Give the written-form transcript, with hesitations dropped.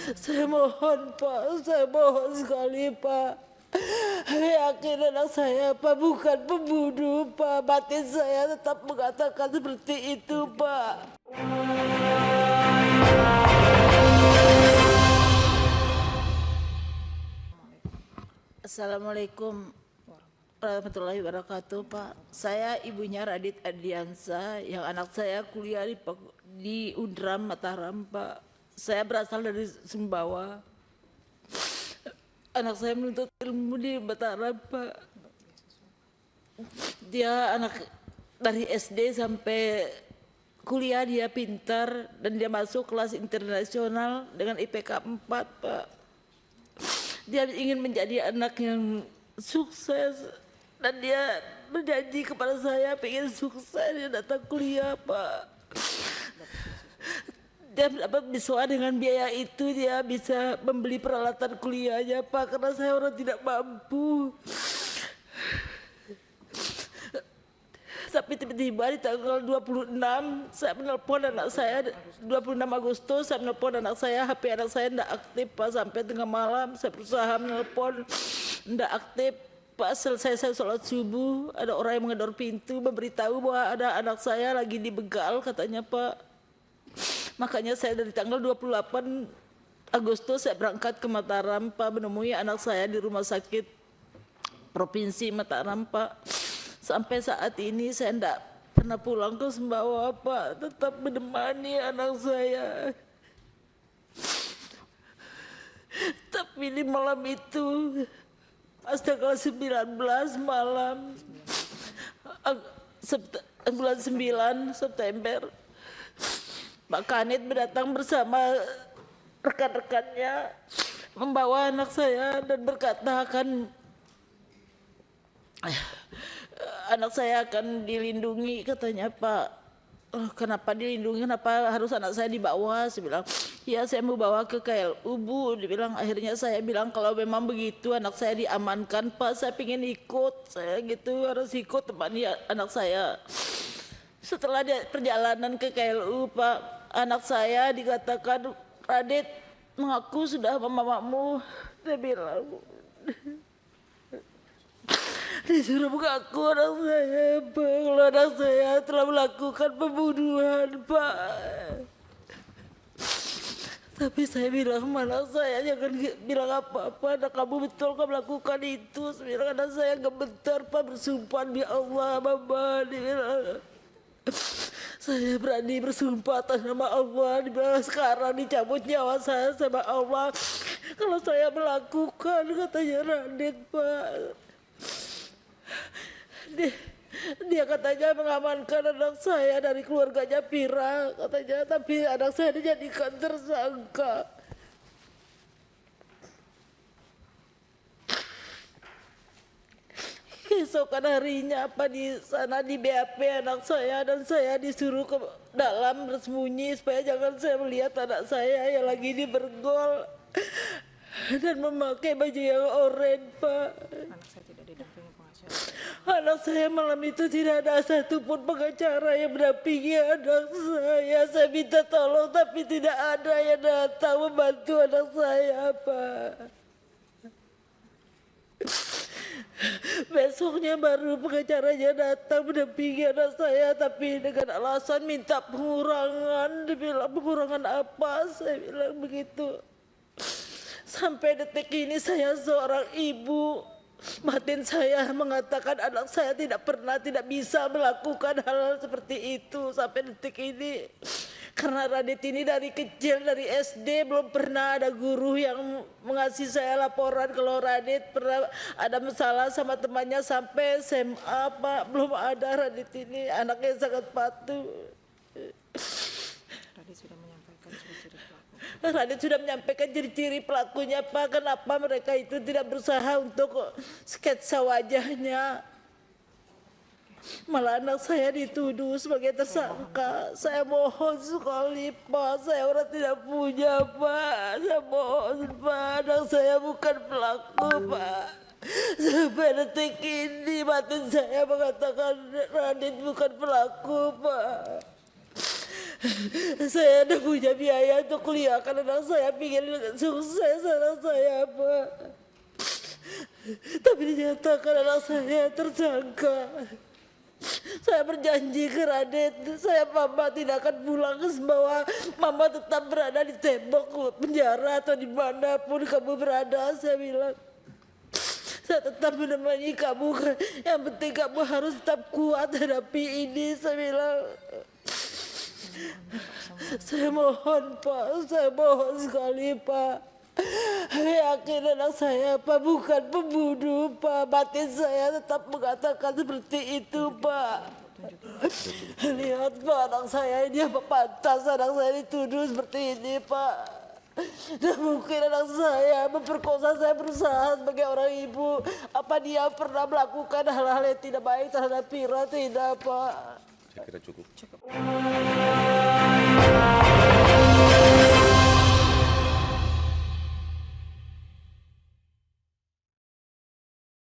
Saya mohon Pak, saya mohon sekali Pak. Yakin anak saya Pak bukan pembunuh Pak. Batin saya tetap mengatakan seperti itu Pak. Assalamualaikum warahmatullahi wabarakatuh Pak. Saya ibunya Radit Ardiansa yang anak saya kuliah di Undram Mataram Pak. Saya berasal dari Sumbawa. Anak saya menuntut ilmu di Mataram Pak. Dia anak dari SD sampai kuliah dia pintar dan dia masuk kelas internasional dengan IPK 4 Pak. Dia ingin menjadi anak yang sukses dan dia berjanji kepada saya pengen sukses, dia datang kuliah Pak. Dia dapat beasiswa dengan biaya itu dia bisa membeli peralatan kuliahnya Pak karena saya orang tidak mampu. Tapi tiba-tiba di tanggal 26 saya menelpon anak saya, 26 Agustus saya menelpon anak saya, HP anak saya tidak aktif Pak sampai tengah malam. Saya berusaha menelpon, tidak aktif Pak. Selesai saya sholat subuh, ada orang yang menggedor pintu memberitahu bahwa ada anak saya lagi dibegal katanya Pak. Makanya saya dari tanggal 28 Agustus saya berangkat ke Mataram Pak, menemui anak saya di rumah sakit Provinsi Mataram Pak. Sampai saat ini saya tidak pernah pulang ke Sumbawa Pak, tetap menemani anak saya. Tapi di malam itu, pas tanggal 19 malam, bulan 9 September, Pak Kanit datang bersama rekan-rekannya membawa anak saya dan berkata anak saya akan dilindungi katanya Pak. Kenapa dilindungi, kenapa harus anak saya dibawa? Saya bilang, ya saya mau bawa ke KLU Bu. Dibilang, akhirnya saya bilang kalau memang begitu anak saya diamankan Pak, saya pengen ikut, saya gitu harus ikut temani anak saya. Setelah dia perjalanan ke KLU Pak, anak saya dikatakan Radit mengaku sudah mamamu. Dia bilang disuruh mengaku anak saya Pak, kalau anak saya telah melakukan pembunuhan Pak. Tapi saya bilang mana saya jangan bilang apa-apa, anak kamu betul kamu melakukan itu. Saya bilang anak saya gak bentar Pak, bersumpah demi Allah Mama. Dia bilang saya berani bersumpah atas nama Allah, dibilang sekarang dicabut nyawa saya sama Allah kalau saya melakukan, katanya Radit Pak. Dia katanya mengamankan anak saya dari keluarganya Pira katanya, tapi anak saya dijadikan tersangka. Keesokan harinya apa di sana di BAP anak saya dan saya disuruh ke dalam bersembunyi supaya jangan saya melihat anak saya yang lagi dibergol dan memakai baju yang oranye Pak. Anak saya tidak didampingi pengacara. Anak saya malam itu tidak ada satupun pengacara yang mendampingi anak saya. Saya minta tolong tapi tidak ada yang datang membantu anak saya Pak. Besoknya baru pengacaranya datang mendampingi anak saya, tapi dengan alasan minta pengurangan. Dia bilang pengurangan apa? Saya bilang begitu. Sampai detik ini saya seorang ibu, batin saya mengatakan anak saya tidak pernah, tidak bisa melakukan hal seperti itu sampai detik ini. Karena Radit ini dari kecil, dari SD belum pernah ada guru yang mengasih saya laporan kalau Radit pernah ada masalah sama temannya sampai SMA Pak. Belum ada. Radit ini anaknya sangat patuh. Radit sudah menyampaikan ciri-ciri pelaku. Radit sudah menyampaikan ciri-ciri pelakunya Pak. Kenapa mereka itu tidak berusaha untuk sketsa wajahnya? Malah anak saya dituduh sebagai tersangka. Saya mohon sekali Pak, saya orang tidak punya Pak. Saya mohon Pak, anak saya bukan pelaku Pak. Sampai detik ini batin saya mengatakan Radit bukan pelaku Pak. Saya udah punya biaya untuk kuliahkan anak saya, pingin sukses anak saya, Pak. Tapi dinyatakan anak saya tersangka. Saya berjanji ke Radit, saya mama tidak akan pulang bahwa mama tetap berada di tembok penjara atau dimanapun kamu berada. Saya bilang, saya tetap menemani kamu. Yang penting kamu harus tetap kuat hadapi ini. Saya bilang, saya mohon Pak, saya mohon sekali Pak. Yakin anak saya Pak bukan pembunuh Pak. Batin saya tetap mengatakan seperti itu Pak. Lihat Pak, anak saya ini apa pantas anak saya dituduh seperti ini Pak. Dan mungkin anak saya memperkosa saya berusaha sebagai orang ibu. Apa dia pernah melakukan hal-hal yang tidak baik terhadap Vira? Tidak Pak. Saya kira cukup. Cukup.